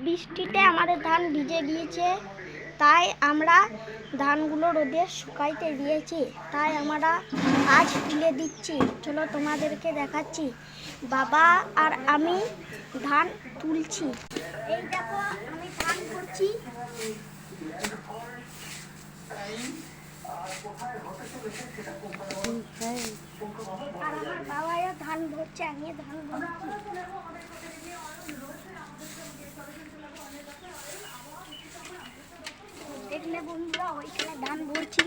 বৃষ্টিতে আমাদের ধান ভিজে গিয়েছে, তাই আমরা ধানগুলো রোদে শুকাইতে দিয়েছি। তাই আমরা আজ তুলে দিচ্ছি। চলো তোমাদেরকে দেখাচ্ছি। বাবা আর আমি ধান তুলছি। এই দেখো আমি ধান করছি। আর আমার বাবাও ধান ভরছে, আমি ধান ভরছি। দেখলে বন্ধুরা ওইখানে ধান ভরছি।